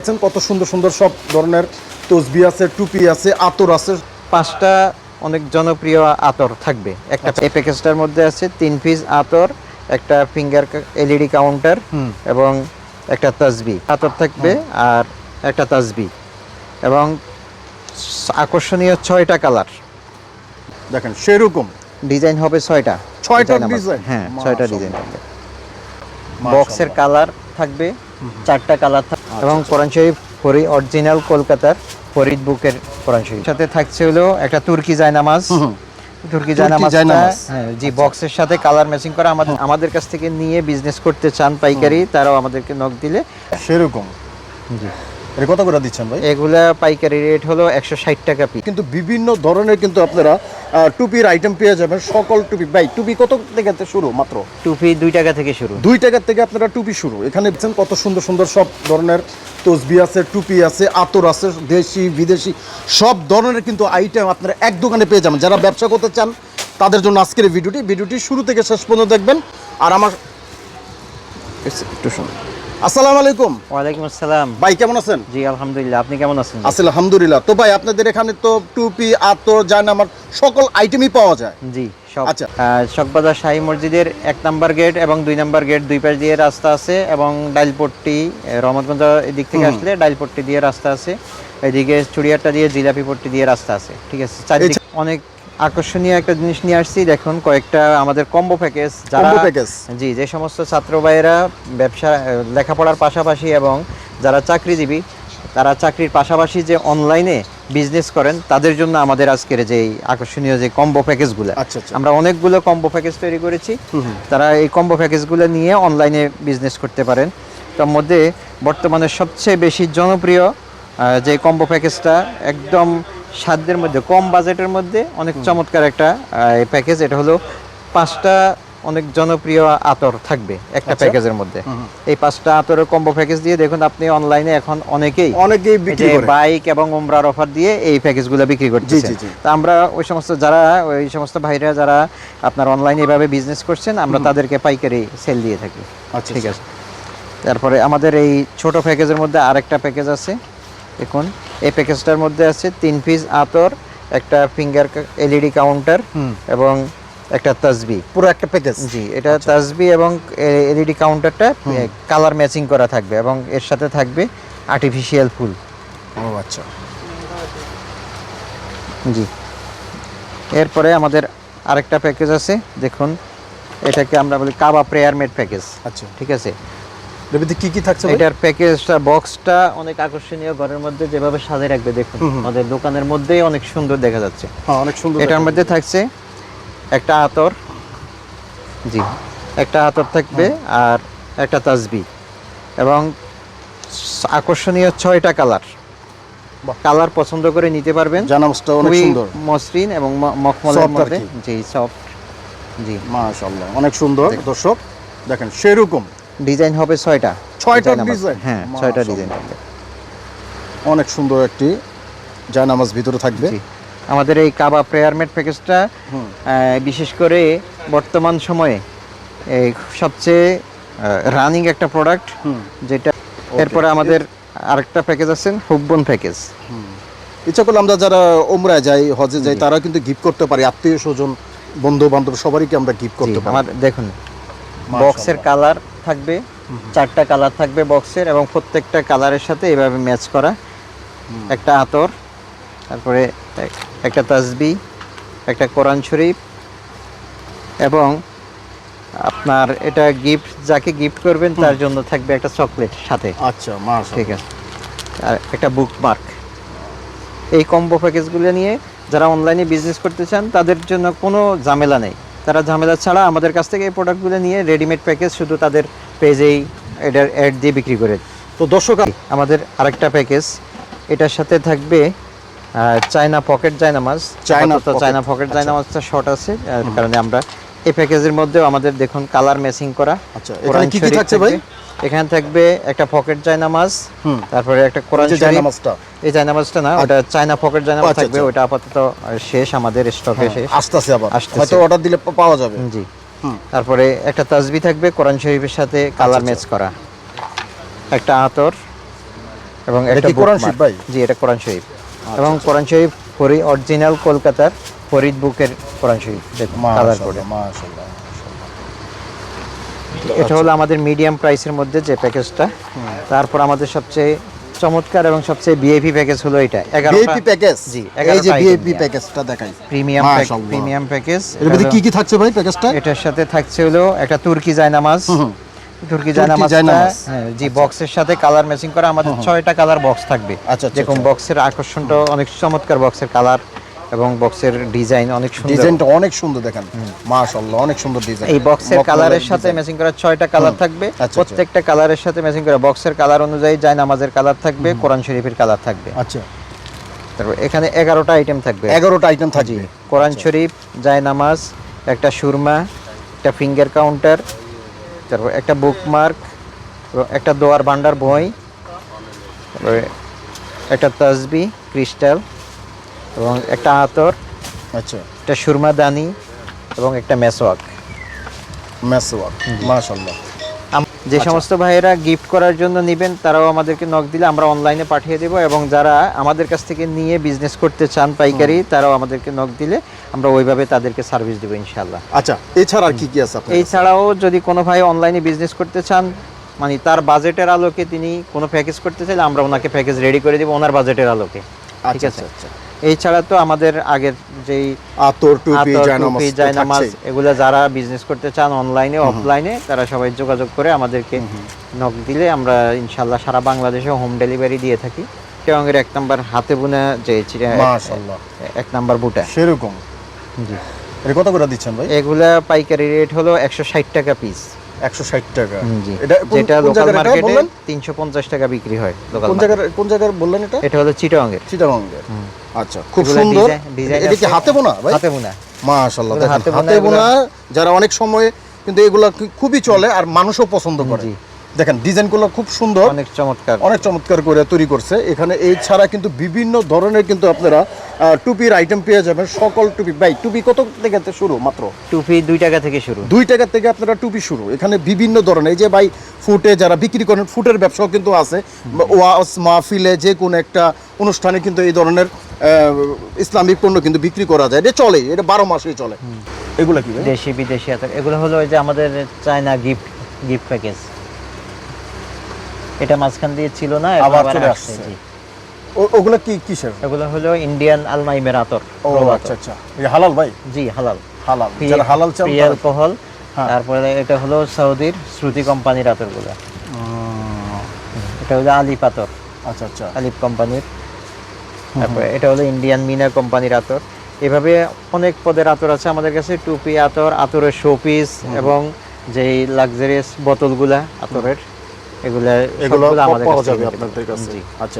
কত সুন্দর সুন্দর সব ধরনের তসবি আছে, টুপি আছে, আতর আছে। 5টা অনেক জনপ্রিয় আতর থাকবে একটা এই প্যাকেজটার মধ্যে আছে 3 পিস আতর, একটা ফিঙ্গার এলইডি কাউন্টার এবং একটা তাসবি আতর থাকবে আর একটা তাসবি এবং আকর্ষণীয় 6টা কালার। দেখেন সেরকম ডিজাইন হবে 6টা। 6টা ডিজাইন, হ্যাঁ 6টা ডিজাইন থাকবে। বক্সের কালার থাকবে 4টা কালার এবং কোরআন শরীফ অরিজিনাল কলকাতার ফরিদ বুকের কোরআন শরীফ সাথে থাকছে হলো একটা তুর্কি জায়নামাজ। তুর্কি জায়নামাজটা হ্যাঁ জি বক্সের সাথে কালার ম্যাচিং করা। আমাদের কাছ থেকে নিয়ে বিজনেস করতে চান পাইকারি, তারাও আমাদেরকে নক দিলে সেরকম। জি, এটা কত করে দিচ্ছেন ভাই? এগুলা পাইকারি রেট হলো 160 টাকা পিস। কিন্তু বিভিন্ন ধরনের কিন্তু আপনারা টুপির আইটেম পেয়ে যাবেন। সকল টুপি ভাই, টুপি কত থেকে শুরু? মাত্র টুপি 2 টাকা থেকে শুরু। 2 টাকা থেকে আপনারা টুপি শুরু। এখানে দেখছেন কত সুন্দর সুন্দর সব ধরনের তসবি আছে, টুপি আছে, আতর আছে, দেশি বিদেশি সব ধরনের কিন্তু আইটেম আপনারা এক দোকানে পেয়ে যাবেন। যারা ব্যবসা করতে চান তাদের জন্য আজকের এই ভিডিওটি শুরু থেকে শেষ পর্যন্ত দেখবেন। আর আমার একটু শুনুন। আসসালামু আলাইকুম। ওয়ালাইকুম আসসালাম। ভাই কেমন আছেন? জি আলহামদুলিল্লাহ, আপনি কেমন আছেন? আছি আলহামদুলিল্লাহ। তো ভাই আপনাদের এখানে তো টুপি, আতর, জায়নামাজ সকল আইটেমই পাওয়া যায়? জি সব। আচ্ছা, চকবাজার শাহী মসজিদের 1 নাম্বার গেট এবং 2 নাম্বার গেট দুই পাশ দিয়ে রাস্তা আছে এবং ডাইলপট্টি রহমতগঞ্জ এদিক থেকে আসলে ডাইলপট্টি দিয়ে রাস্তা আছে, এদিকে চুড়িয়াটা দিয়ে জিলাপি পট্টি দিয়ে রাস্তা আছে। ঠিক আছে, চারদিকে অনেক আকর্ষণীয় একটা জিনিস নিয়ে আসছি। দেখুন কয়েকটা আমাদের কম্বো প্যাকেজ। যারা জি যে সমস্ত ছাত্র ভাইয়েরা ব্যবসা লেখাপড়ার পাশাপাশি এবং যারা চাকরিজীবী, তারা চাকরির পাশাপাশি যে অনলাইনে বিজনেস করেন তাদের জন্য আমাদের আজকের যে আকর্ষণীয় যে কম্বো প্যাকেজগুলো, আমরা অনেকগুলো কম্বো প্যাকেজ তৈরি করেছি। তারা এই কম্বো প্যাকেজগুলো নিয়ে অনলাইনে বিজনেস করতে পারেন। তার মধ্যে বর্তমানে সবচেয়ে বেশি জনপ্রিয় যে কম্বো প্যাকেজটা একদম সাধ্যের মধ্যে, কম বাজেটের মধ্যে অনেক চমৎকার একটা প্যাকেজ। এটা হলো 5টা অনেক জনপ্রিয় আতর থাকবে একটা প্যাকেজের মধ্যে। এই 5টা আতরের কম্বো প্যাকেজ দিয়ে দেখুন আপনি অনলাইনে এখন অনেকেই বিক্রি করে, বাইক এবং উমরার অফার দিয়ে এই প্যাকেজগুলো বিক্রি করতেছে। তো আমরা ওই সমস্ত ভাইরা যারা আপনার অনলাইনে এভাবে বিজনেস করছেন, আমরা তাদেরকে পাইকারি সেল দিয়ে থাকি। ঠিক আছে। তারপরে আমাদের এই ছোট প্যাকেজের মধ্যে আরেকটা প্যাকেজ আছে। দেখুন এই প্যাকেজটার মধ্যে আছে 3 পিস আতর, একটা ফিঙ্গার এলইডি কাউন্টার এবং একটা তাসবি, পুরো একটা প্যাকেজ। জি, এটা তাসবি এবং এলইডি কাউন্টারটা কালার ম্যাচিং করা থাকবে এবং এর সাথে থাকবে আর্টিফিশিয়াল ফুল। ও আচ্ছা। জি, এরপরে আমাদের আরেকটা প্যাকেজ আছে। দেখুন এটাকে আমরা বলি কাবা প্রেয়ার মেড প্যাকেজ। আচ্ছা, ঠিক আছে। কি কি থাকছে? এটার প্যাকেজটা বক্সটা অনেক আকর্ষণীয়, ঘরের মধ্যে যেভাবে সাজিয়ে রাখবে দেখুন আমাদের দোকানের মধ্যেই অনেক সুন্দর দেখা যাচ্ছে। হ্যাঁ অনেক সুন্দর। এটার মধ্যে থাকছে একটা আতর, জি একটা আতর থাকবে আর একটা তাসবি এবং আকর্ষণীয় 6টা কালার। কালার পছন্দ করে নিতে পারবেন। জানামাজটা অনেক সুন্দর, মসৃণ এবং মখমলের মধ্যে। জি সফট। জি মাশাআল্লাহ অনেক সুন্দর। দর্শক দেখেন সেরকম ডিজাইন হবে 6টা। 6টা ডিজাইন, হ্যাঁ 6টা ডিজাইন থাকবে। অনেক সুন্দর একটি জায়নামাজ ভিতরে থাকবে। আমাদের এই কাবা প্রেয়ার মেড প্যাকেজটা বিশেষ করে বর্তমান সময়ে এই সবচেয়ে রানিং একটা প্রোডাক্ট যেটা। এরপরে আমাদের আরেকটা প্যাকেজ আছে হুব্বন প্যাকেজ। ইচ্ছা করলে আমরা যারা ওমরায় যাই, হজে যাই, তারা কিন্তু গিফট করতে পারি। আত্মীয় স্বজন, বন্ধু বান্ধব সবারই আমরা গিফট করতে পারি। আমাদের দেখুন বক্সের কালার থাকবে 4টা কালার থাকবে বক্সের এবং প্রত্যেকটা কালারের সাথে এভাবে ম্যাচ করা একটা আতর, তারপরে একটা তাসবি, একটা কোরআন শরীফ এবং আপনার এটা গিফট, যাকে গিফট করবেন তার জন্য থাকবে একটা চকলেট সাথে। আচ্ছা মাশাআল্লাহ, ঠিক আছে। আর একটা বুকমার্ক। এই কম্বো প্যাকেজগুলো নিয়ে যারা অনলাইনে বিজনেস করতে চান তাদের জন্য কোনো ঝামেলা নেই। তারা ঝামেলা ছাড়া আমাদের কাছ থেকে এই প্রোডাক্টগুলো নিয়ে রেডিমেড প্যাকেজ শুধু তাদের পেজেই এটার অ্যাড দিয়ে বিক্রি করে। তো দর্শক আমাদের আরেকটা প্যাকেজ, এটার সাথে থাকবে চায়না পকেট জায়নামাজ। চায়না পকেট জায়নামাজটা শর্ট আছে, যার কারণে আমরা এই প্যাকেজের মধ্যেও আমাদের দেখুন কালার ম্যাচিং করা। আচ্ছা, এখানে কি কি থাকছে ভাই? এখানে থাকবে একটা পকেট জায়নামাজ, তারপরে একটা কোরআন শরীফ। এই জায়নামাজটা না, ওটা চায়না পকেট জায়নামাজ থাকবে। ওটা আপাতত শেষ, আমাদের স্টকে শেষ। আসতেছে, আবার হয়তো অর্ডার দিলে পাওয়া যাবে। জি। তারপরে একটা তাসবি থাকবে কোরআন শরীফের সাথে কালার ম্যাচ করা, একটা আতর, এবং এটা একটা কি কোরআন bookmark। শরীফ ভাই? জি, এটা কোরআন শরীফ এবং কোরআন শরীফ অরিজিনাল কলকাতার ফরিদ বুকের কোরআন শরীফ কালার করে। মাশাআল্লাহ। এটা হলো আমাদের মিডিয়াম প্রাইসের মধ্যে যে প্যাকেজটা। তারপর আমাদের সবচেয়ে চমৎকার এবং সবচেয়ে ভিআইপি প্যাকেজ হলো এটা 11টা ভিআইপি প্যাকেজ। জি, এই যে 11টা ভিআইপি item প্যাকেজটা দেখাই। প্রিমিয়াম মাশাআল্লাহ। প্যাকেজ। এর মধ্যে কি কি থাকছে ভাই প্যাকেজটা? এটার সাথে থাকছে হলো একটা তুর্কি জায়নামাজ। তুর্কি জায়নামাজ। জায়নামাজটা জি বক্সের সাথে কালার ম্যাচিং করা আমাদের 6টা কালার বক্স থাকবে। আচ্ছা, যেরকম বক্সের আকর্ষণটা অনেক চমৎকার, বক্সের কালার এবং বক্সের ডিজাইন অনেক সুন্দর। ডিজাইনটা অনেক সুন্দর দেখেন, মাশাআল্লাহ অনেক সুন্দর ডিজাইন। এই বক্সের কালারের সাথে ম্যাচিং করা 6টা কালার থাকবে। প্রত্যেকটা কালারের সাথে ম্যাচিং করা বক্সের কালার অনুযায়ী জায়নামাজের কালার থাকবে, কোরআন শরীফের কালার থাকবে। আচ্ছা, তারপর এখানে 11টা আইটেম থাকবে। 11টা আইটেম থাকবে। কোরআন শরীফ, জায়নামাজ, একটা সুরমা, একটা ফিঙ্গার কাউন্টার, তারপর একটা বুকমার্ক, একটা দোয়ার ভান্ডার বই, তারপরে একটা তাসবি ক্রিস্টাল এবং একটা আতর, আচ্ছা, একটা সুরমা দানি এবং একটা মেসওয়াক। মেসওয়াক, মাশাআল্লাহ। যে সমস্ত ভাইয়েরা গিফট করার জন্য নেবেন তারাও আমাদেরকে নক দিলে আমরা অনলাইনে পাঠিয়ে দেব, এবং যারা আমাদের কাছ থেকে নিয়ে বিজনেস করতে চান পাইকারি তারাও আমাদেরকে নক দিলে আমরা ওইভাবে তাদেরকে সার্ভিস দেবো ইনশাআল্লাহ। আচ্ছা, এছাড়া আর কি কি আছে আপনার? এছাড়াও যদি কোনো ভাই অনলাইনে বিজনেস করতে চান, মানে তার বাজেটের আলোকে তিনি কোনো প্যাকেজ করতে চাইলে আমরা ওনাকে প্যাকেজ রেডি করে দেবো ওনার বাজেটের আলোকে। ঠিক আছে। আচ্ছা, এছাড়া তো আমাদের আগের যেই আতর, টুপি, জায়নামাজ, জায়নামাজ এগুলো যারা বিজনেস করতে চান অনলাইনে অফলাইনে তারা সবাই যোগাযোগ করে আমাদেরকে নক দিলে আমরা ইনশাআল্লাহ সারা বাংলাদেশে হোম ডেলিভারি দিয়ে থাকি। চিটাগংয়ের 1 নাম্বার হাতে বোনা যে মাশাআল্লাহ 1 নাম্বার বুটা সেরকম। জি, এটা কত করে দিচ্ছেন ভাই? এগুলা পাইকারি রেট হলো 160 টাকা পিস। 160 টাকা। জি, এটা যেটা কোন লোকাল জায়গার এটা মার্কেটে বললেন? 350 টাকা বিক্রি হয় লোকাল কোন জায়গার বললেন এটা? এটা হলো চিটাগংয়ের। চিটাগংয়ের। আচ্ছা, খুব এগুলা সুন্দর। ডিজাইন এটা কি হাতে বোনা ভাই? হাতে বোনা। মাশাআল্লাহ, এগুলো দেখেন হাতে হাতে বোনা, বোনা যারা অনেক সময় কিন্তু এগুলা খুবই চলে আর মানুষও পছন্দ করে। জি। দেখেন ডিজাইনগুলো খুব সুন্দর, অনেক চমৎকার। অনেক চমৎকার করে তৈরি করছে। এখানে এই ছাড়া কিন্তু বিভিন্ন ধরনের কিন্তু আপনারা টুপির আইটেম পেয়ে যাবেন। সকল টুপি ভাই, টুপি কত থেকে শুরু? মাত্র টুপি 2 টাকা থেকে শুরু। 2 টাকা থেকে আপনারা টুপি শুরু। এখানে বিভিন্ন ধরনের, এই যে ভাই ফুটে যারা বিক্রি করেন, ফুটের ব্যবসাও কিন্তু আছে। ওয়াজ মাহফিলে যে কোনো একটা অনুষ্ঠানে কিন্তু এই ধরনের ইসলামিক পণ্য কিন্তু বিক্রি করা যায়। এটা চলে, এটা 12 মাসেই চলে। এগুলো কি ভাই? দেশি বিদেশি আতর, এগুলো হলো ওই যে আমাদের চায়না গিফট প্যাকেজ। এটা মাঝখান দিয়ে ছিল না, আবার এবার চলে আসছে। আসছে। জি, ওগুলো কি কিসের? এগুলো হলো ইন্ডিয়ান আলমাইমের আতর। ও আচ্ছা আচ্ছা, এই হালাল ভাই? জি, হালাল। হালাল, যারা হালাল চান ফ্রি তারা- অ্যালকোহল। হ্যাঁ। তারপরে এটা হলো সৌদির শ্রুতি কোম্পানির আতরগুলো। এটা হলো আলিপ আতর, আচ্ছা আচ্ছা, আলিপ কোম্পানির। তারপরে এটা হলো ইন্ডিয়ান মিনা কোম্পানির আতর। এভাবে অনেক পদের আতর আছে আমাদের কাছে। টুপি আতর, আতরের শোপিস এবং যেই লাক্সারিয়াস বোতলগুলা আতরের, এগুলো এগুলো সবগুলো আমাদের পাওয়া কাছে যাবে পেয়ে আপনাদের কাছে। জি। আচ্ছা।